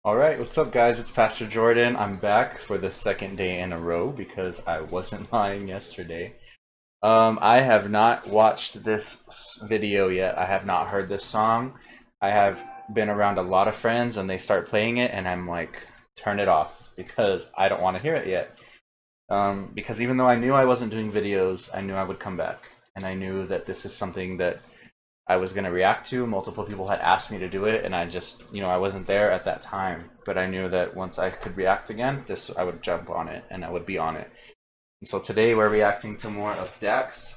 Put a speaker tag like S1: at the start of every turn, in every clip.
S1: All right, what's up, guys? It's Pastor Jordan. I'm back for the second day in a row because I wasn't lying yesterday. I have not watched this video yet. I have not heard this song. I have been around a lot of friends and they start playing it, and I'm like, turn it off because I don't want to hear it yet. Because even though I knew I wasn't doing videos, I knew I would come back. And I knew that this is something that I was going to react to. Multiple people had asked me to do it, and I just, I wasn't there at that time. But I knew that once I could react again, I would jump on it and I would be on it. And so today we're reacting to more of Dax.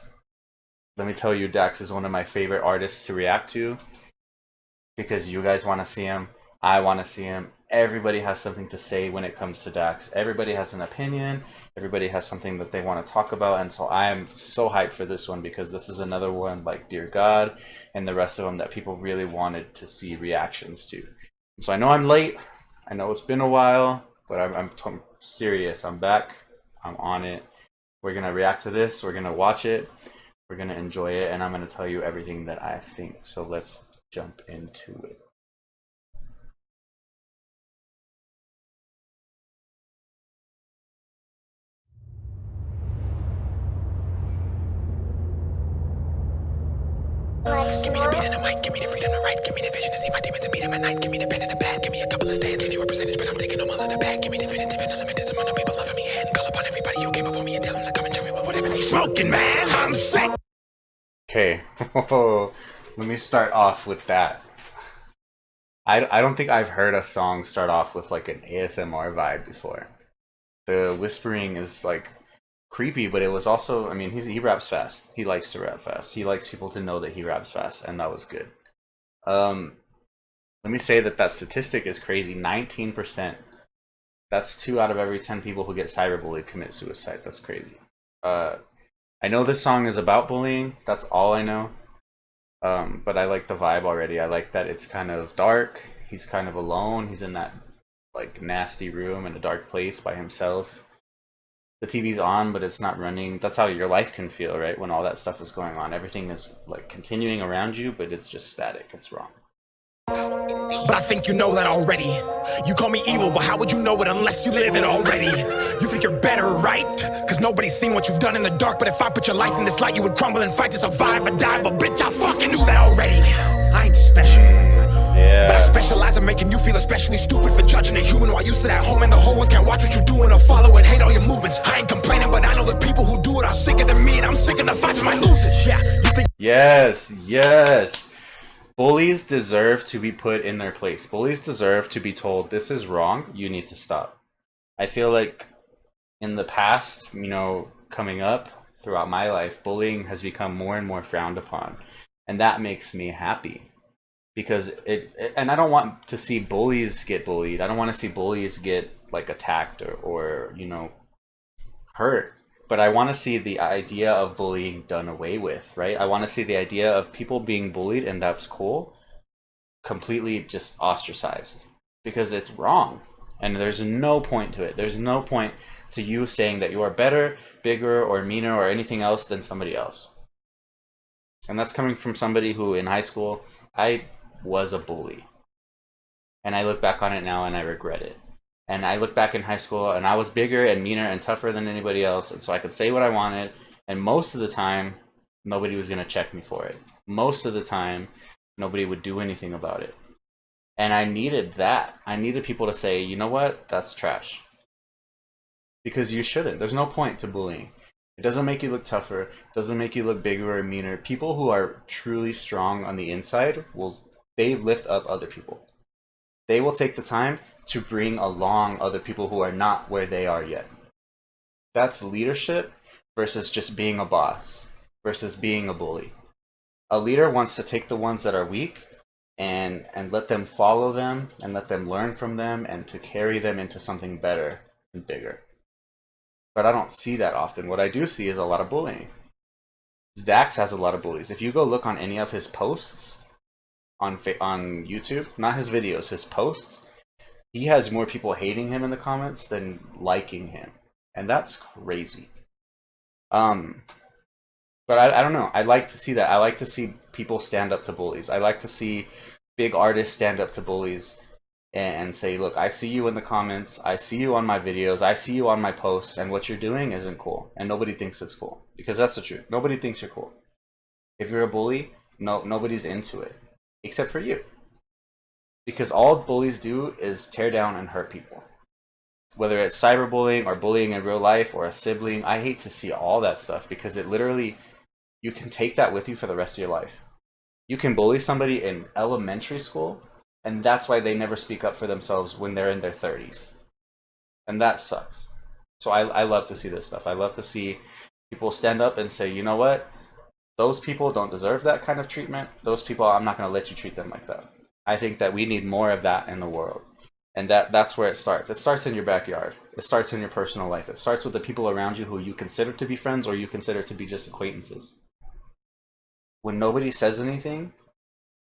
S1: Let me tell you, Dax is one of my favorite artists to react to because you guys want to see him. I want to see him. Everybody has something to say when it comes to Dax. Everybody has an opinion. Everybody has something that they want to talk about. And so I am so hyped for this one because this is another one like Dear God and the rest of them that people really wanted to see reactions to. And so I know I'm late. I know it's been a while, but I'm serious. I'm back. I'm on it. We're going to react to this. We're going to watch it. We're going to enjoy it. And I'm going to tell you everything that I think. So let's jump into it.
S2: Give me the beat and the mic, give me the freedom to write, give me the vision to see my demons and beat them at night, give me the pen and the pad, give me a couple of stands, give you a percentage, but I'm taking them all in the bag, give me definitive and unlimited amount of people loving me and call upon everybody who came before me and tell them to come and tell me whatever they smoking, man, I'm sick.
S1: Okay, let me start off with that. I don't think I've heard a song start off with like an ASMR vibe before. The whispering is like creepy, but it was also, I mean, he raps fast. He likes to rap fast. He likes people to know that he raps fast, and that was good. Um, Let me say that statistic is crazy. 19%. That's 2 out of every 10 people who get cyberbullied commit suicide. That's crazy. I know this song is about bullying. That's all I know. But I like the vibe already. I like that it's kind of dark. He's kind of alone. He's in that like nasty room in a dark place by himself. The TV's on, but it's not running. That's how your life can feel, right? When all that stuff is going on. Everything is like continuing around you, but it's just static. It's wrong.
S2: But I think you know that already. You call me evil, but how would you know it unless you live it already? You think you're better, right? Cause nobody's seen what you've done in the dark. But if I put your life in this light, you would crumble and fight to survive or die. But bitch, I fucking knew that already. I ain't special.
S1: Yeah.
S2: But I specialize in making you feel especially stupid for judging a human while you sit at home and the whole world can't watch what you're doing or follow and hate all your movements. I ain't complaining, but I know the people who do it are sicker than me, and I'm sick of the fights my losers. Yeah, you think
S1: Yes. Bullies deserve to be put in their place. Bullies deserve to be told, this is wrong, you need to stop. I feel like in the past, coming up throughout my life, bullying has become more and more frowned upon. And that makes me happy. Because and I don't want to see bullies get bullied. I don't want to see bullies get like attacked or hurt. But I want to see the idea of bullying done away with, right? I want to see the idea of people being bullied, and that's cool, completely just ostracized because it's wrong. And there's no point to it. There's no point to you saying that you are better, bigger, or meaner, or anything else than somebody else. And that's coming from somebody who in high school, I was a bully. And I look back on it now and I regret it. And I look back in high school and I was bigger and meaner and tougher than anybody else. And so I could say what I wanted. And most of the time, nobody was going to check me for it. Most of the time, nobody would do anything about it. And I needed that. I needed people to say, you know what? That's trash. Because you shouldn't. There's no point to bullying. It doesn't make you look tougher. It doesn't make you look bigger or meaner. People who are truly strong on the inside, they lift up other people. They will take the time to bring along other people who are not where they are yet. That's leadership versus just being a boss, versus being a bully. A leader wants to take the ones that are weak and let them follow them and let them learn from them and to carry them into something better and bigger. But I don't see that often. What I do see is a lot of bullying. Dax has a lot of bullies. If you go look on any of his posts on YouTube, not his videos, his posts, he has more people hating him in the comments than liking him. And that's crazy. But I don't know. I like to see that. I like to see people stand up to bullies. I like to see big artists stand up to bullies. and say, look, I see you in the comments, I see you on my videos, I see you on my posts, and what you're doing isn't cool, and nobody thinks it's cool, because that's the truth. Nobody thinks you're cool. If you're a bully, nobody's into it, except for you, because all bullies do is tear down and hurt people, whether it's cyberbullying or bullying in real life or a sibling. I hate to see all that stuff, because it literally, you can take that with you for the rest of your life. You can bully somebody in elementary school, and that's why they never speak up for themselves when they're in their 30s. And that sucks. So I love to see this stuff. I love to see people stand up and say, you know what? Those people don't deserve that kind of treatment. Those people, I'm not going to let you treat them like that. I think that we need more of that in the world. And that's where it starts. It starts in your backyard. It starts in your personal life. It starts with the people around you who you consider to be friends or you consider to be just acquaintances. When nobody says anything,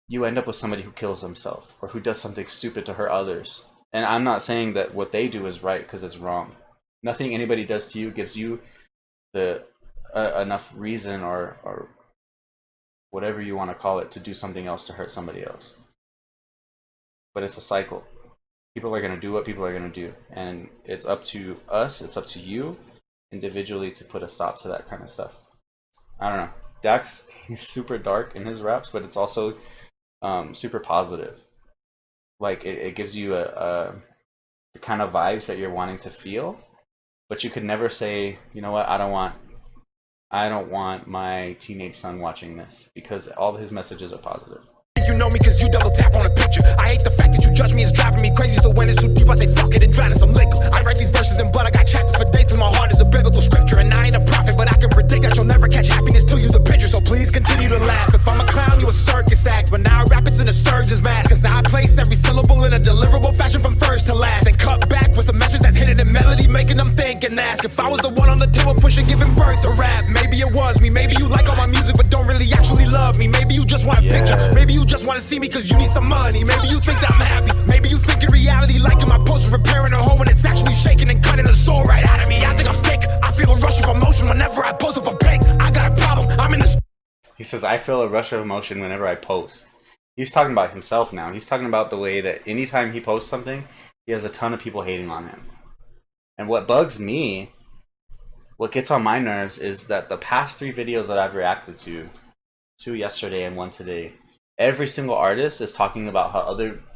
S1: you end up with somebody who kills themselves or who does something stupid to hurt others. And I'm not saying that what they do is right, because it's wrong. Nothing anybody does to you gives you the enough reason or whatever you want to call it to do something else to hurt somebody else. But it's a cycle. People are going to do what people are going to do. And it's up to us, it's up to you individually to put a stop to that kind of stuff. I don't know. Dax, he's super dark in his raps, but it's also super positive. Like it gives you the kind of vibes that you're wanting to feel, but you could never say, you know what, I don't want my teenage son watching this, because all of his messages are positive.
S2: You know me cause you double tap on a picture. I hate the fact that you judge me, it's driving me crazy. So when it's too deep, I say fuck it and drown in some liquor. I write these verses in blood, I got chapters for dates, and my heart is a biblical scripture. And I ain't a prophet, but I can predict that you'll never catch happiness till you the picture. So please continue to laugh. If I'm a clown, you a circus act, but now I rap it's in a surgeon's mask. Cause I place every syllable in a deliverable fashion from first to last, and cut back with a message that's hidden in melody, making them think and ask if I was the one on the table pushing, giving birth to rap. Maybe it was me, maybe you like all my music but don't really actually love me. Maybe you just want a picture, maybe you just want to see me cause you need some money. Maybe you think that I'm happy, maybe you think in reality liking my post is repairing a hole when it's actually shaking and cutting the soul right out of me. I think I'm sick, I feel a rush of emotion whenever I post up a pic. I got a problem, I'm in the...
S1: He says, I feel a rush of emotion whenever I post. He's talking about himself now. He's talking about the way that anytime he posts something, he has a ton of people hating on him. And what bugs me, what gets on my nerves, is that the past 3 videos that I've reacted to, 2 yesterday and 1 today, every single artist is talking about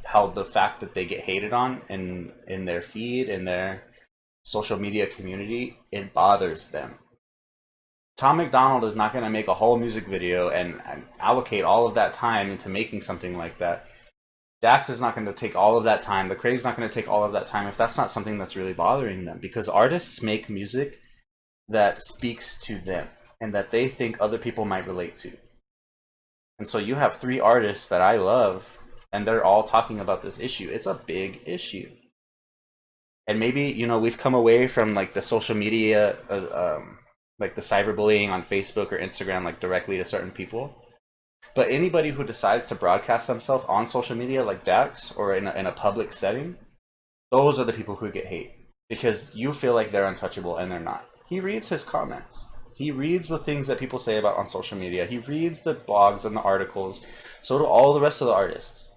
S1: how the fact that they get hated on in their feed, in their social media community, it bothers them. Tom MacDonald is not going to make a whole music video and allocate all of that time into making something like that. Dax is not going to take all of that time. The Craig's not going to take all of that time if that's not something that's really bothering them. Because artists make music that speaks to them and that they think other people might relate to. And so you have 3 artists that I love, and they're all talking about this issue. It's a big issue. And maybe, you know, we've come away from like the social media, like the cyberbullying on Facebook or Instagram, like directly to certain people. But anybody who decides to broadcast themselves on social media like Dax or in a public setting, those are the people who get hate. Because you feel like they're untouchable and they're not. He reads his comments. He reads the things that people say about on social media. He reads the blogs and the articles. So do all the rest of the artists.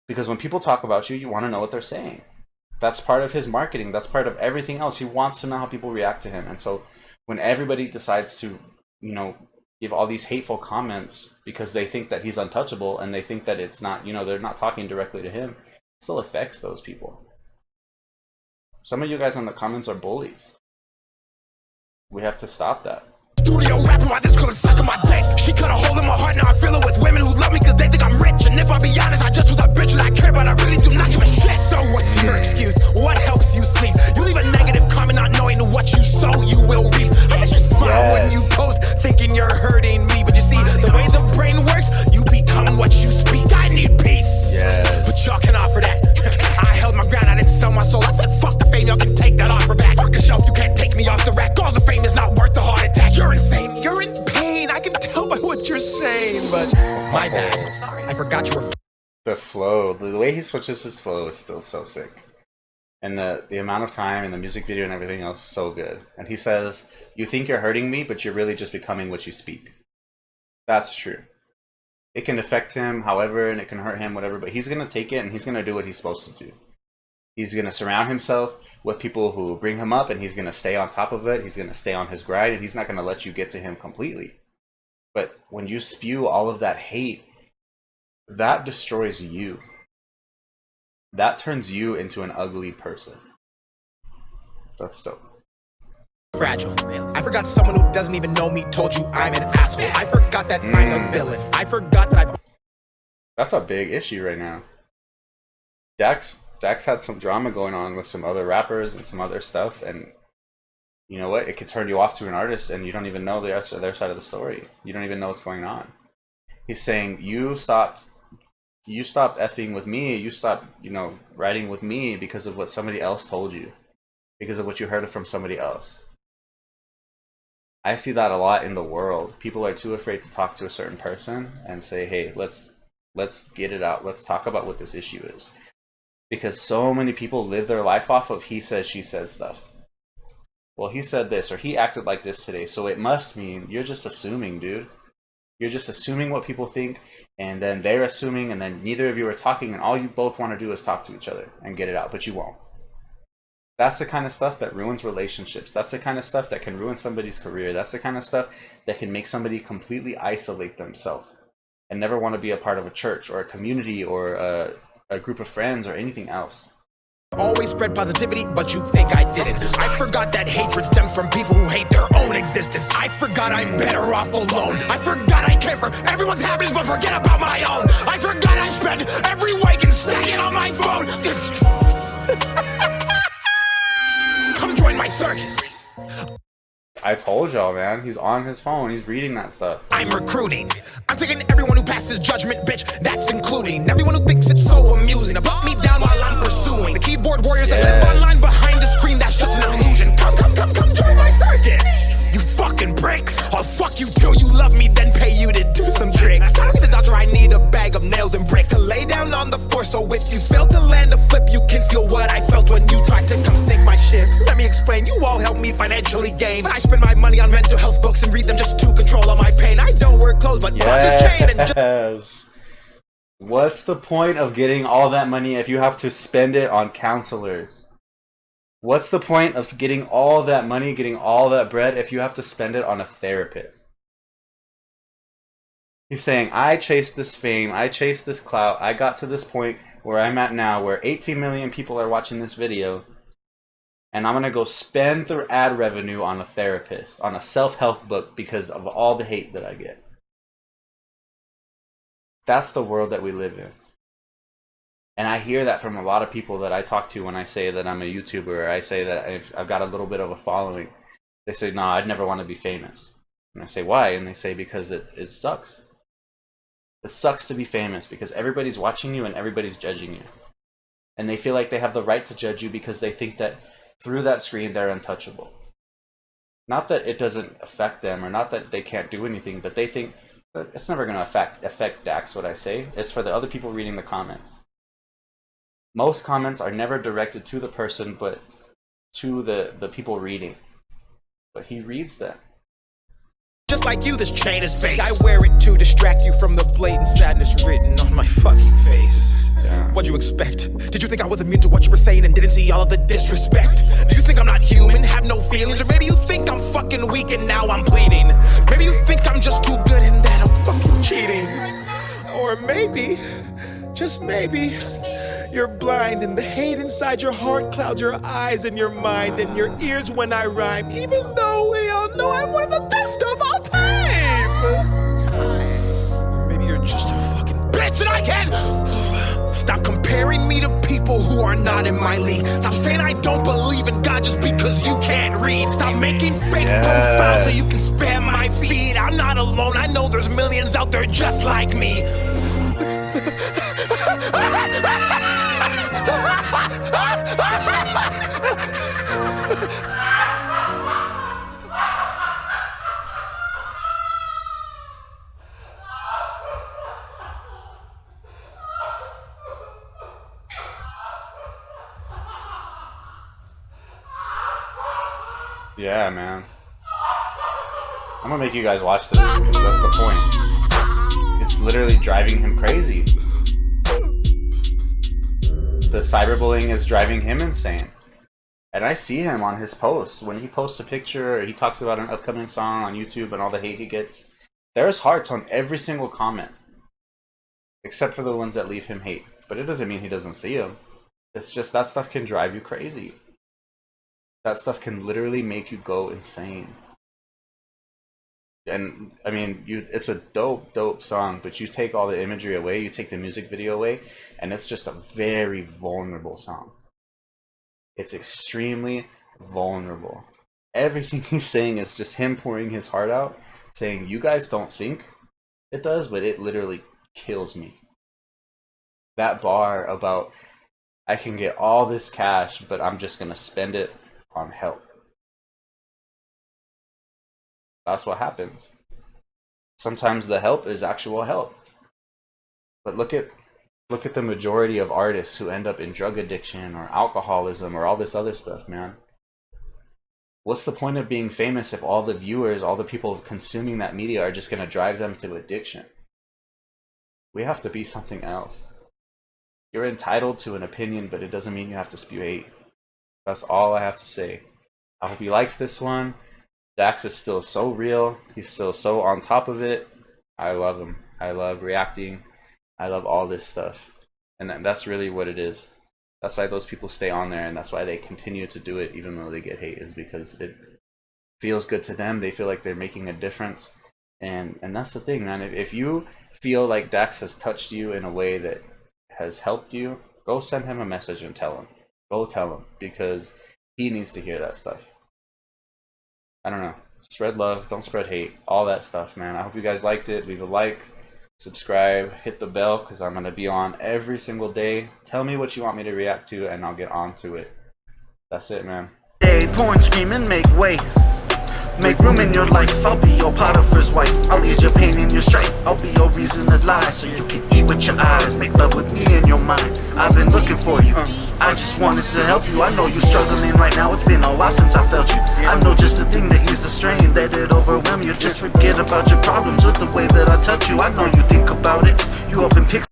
S1: Because when people talk about you, you want to know what they're saying. That's part of his marketing. That's part of everything else. He wants to know how people react to him. And so when everybody decides to, you know, give all these hateful comments because they think that he's untouchable and they think that it's not, you know, they're not talking directly to him, it still affects those people. Some of you guys in the comments are bullies. We have to stop that.
S2: Studio rapping while this girl is sucking my dick. She cut a hole in my heart, now I fill it with women who love me cause they think I'm rich. And if I be honest, I just was a bitch and I care, but I really do not give a shit. So what's your excuse? What helps you sleep? You leave a negative comment not knowing what you sow, you will reap. I bet you smile when you post, thinking you're hurting me. But you see, the way the brain works, you become what you speak. I need peace, but y'all can offer that. I held my ground, I didn't sell my soul. I said fuck the fame, y'all can take that offer back. Fuck a shelf, you can't take me off the rack. All the fame is not worth the heart attack. You're insane, you're in pain. I can tell by what you're saying, but my bad. I'm sorry, I forgot you were.
S1: The flow, the way he switches his flow is still so sick. And the amount of time and the music video and everything else is so good. And he says, you think you're hurting me, but you're really just becoming what you speak. That's true. It can affect him however, and it can hurt him, whatever, but he's going to take it and he's going to do what he's supposed to do. He's going to surround himself with people who bring him up, and he's going to stay on top of it. He's going to stay on his grind, and he's not going to let you get to him completely. But when you spew all of that hate, that destroys you. That turns you into an ugly person. That's dope.
S2: Fragile. I forgot someone who doesn't even know me told you I'm an asshole. I forgot that I'm a villain. I forgot that I've...
S1: That's a big issue right now. Dax had some drama going on with some other rappers and some other stuff, and you know what? It could turn you off to an artist, and you don't even know their side of the story. You don't even know what's going on. He's saying you stopped effing with me. You stopped, writing with me because of what somebody else told you, because of what you heard from somebody else. I see that a lot in the world. People are too afraid to talk to a certain person and say, hey, let's get it out. Let's talk about what this issue is. Because so many people live their life off of he says, she says stuff. Well, he said this, or he acted like this today, so it must mean. You're just assuming, dude. You're just assuming what people think, and then they're assuming, and then neither of you are talking, and all you both want to do is talk to each other and get it out, but you won't. That's the kind of stuff that ruins relationships. That's the kind of stuff that can ruin somebody's career. That's the kind of stuff that can make somebody completely isolate themselves and never want to be a part of a church or a community or a group of friends or anything else.
S2: Always spread positivity, but you think I didn't. I forgot that hatred stems from people who hate their own existence. I forgot I'm better off alone. I forgot I care for everyone's happiness, but forget about my own. I forgot I spend every waking second on my phone. Come join my circus.
S1: I told y'all, man. He's on his phone. He's reading that stuff.
S2: I'm recruiting. I'm taking everyone who passes judgment, bitch. That's including everyone who thinks it's so amusing to put me down while I'm pursuing the keyboard warriors that live online behind the screen. That's just an illusion. Come join my circus. You fucking pricks. I'll fuck you till you love me, then pay you to do some tricks. I don't need a doctor. I need a bag of nails and bricks to lay down on the floor. So if you fail to land a flip, you can feel what I felt when you tried to come sink my shit. Let me explain. You all help me financially gain. I spend my money on mental health books and read them just to control all my pain. I don't wear clothes, but watch this chain and just...
S1: What's the point of getting all that money if you have to spend it on counselors? What's the point of getting all that money, getting all that bread, if you have to spend it on a therapist? He's saying, I chased this fame, I chased this clout, I got to this point where I'm at now, where 18 million people are watching this video, and I'm going to go spend the ad revenue on a therapist, on a self-help book, because of all the hate that I get. That's the world that we live in. And I hear that from a lot of people that I talk to when I say that I'm a YouTuber, or I say that I've got a little bit of a following. They say, no, I'd never want to be famous. And I say, why? And they say, because it sucks. It sucks to be famous because everybody's watching you and everybody's judging you. And they feel like they have the right to judge you because they think that through that screen they're untouchable. Not that it doesn't affect them, or not that they can't do anything, but they think that it's never going to affect Dax, what I say. It's for the other people reading the comments. Most comments are never directed to the person, but to the people reading. But he reads them.
S2: Just like you, this chain is fake. I wear it to distract you from the blatant sadness written on my fucking face. Yeah. What'd you expect? Did you think I was immune to what you were saying and didn't see all of the disrespect? Do you think I'm not human, have no feelings? Or maybe you think I'm fucking weak and now I'm pleading? Maybe you think I'm just too good and that I'm fucking cheating? Or maybe, just maybe, you're blind and the hate inside your heart clouds your eyes and your mind and your ears when I rhyme, even though we all know I'm one of the best of all time. Or maybe you're just a fucking bitch and I can't stop comparing me to people who are not in my league. Stop saying I don't believe in God just because you can't read. Stop making fake profiles so you can spam my feed. I'm not alone. I know there's millions out there just like me.
S1: Yeah, man. I'm gonna make you guys watch this because that's the point. It's literally driving him crazy. The cyberbullying is driving him insane. And I see him on his posts. When he posts a picture or he talks about an upcoming song on YouTube and all the hate he gets, there's hearts on every single comment. Except for the ones that leave him hate. But it doesn't mean he doesn't see them. It's just that stuff can drive you crazy. That stuff can literally make you go insane. And I mean, it's a dope song, but you take all the imagery away, you take the music video away, and it's just a very vulnerable song. It's extremely vulnerable. Everything he's saying is just him pouring his heart out, saying, you guys don't think it does, but it literally kills me. That bar about, I can get all this cash, but I'm just gonna spend it on help. That's what happens. Sometimes the help is actual help. But look at the majority of artists who end up in drug addiction or alcoholism or all this other stuff, man. What's the point of being famous if all the viewers, all the people consuming that media are just going to drive them to addiction? We have to be something else. You're entitled to an opinion, but it doesn't mean you have to spew hate. That's all I have to say. I hope you liked this one. Dax is still so real. He's still so on top of it. I love him. I love reacting. I love all this stuff. And that's really what it is. That's why those people stay on there, and that's why they continue to do it even though they get hate, is because it feels good to them. They feel like they're making a difference. And that's the thing, man. If you feel like Dax has touched you in a way that has helped you, go send him a message and tell him. Go tell him, because he needs to hear that stuff. I don't know. Spread love, don't spread hate, all that stuff, man. I hope you guys liked it. Leave a like, subscribe, hit the bell, because I'm going to be on every single day. Tell me what you want me to react to, and I'll get on to it. That's it, man.
S3: Hey, pouring, screaming, make way. Make room in your life. I'll be your Potiphar's wife. I'll ease your pain and your strife. I'll be your reason to lie, so you can eat with your eyes. Make love with me in your mind. I've been looking for you. I just wanted to help you. I know you're struggling right now. It's been a while since I felt you. I know just the thing to ease the strain, that it overwhelm you. Just forget about your problems with the way that I touch you. I know you think about it. You open pics.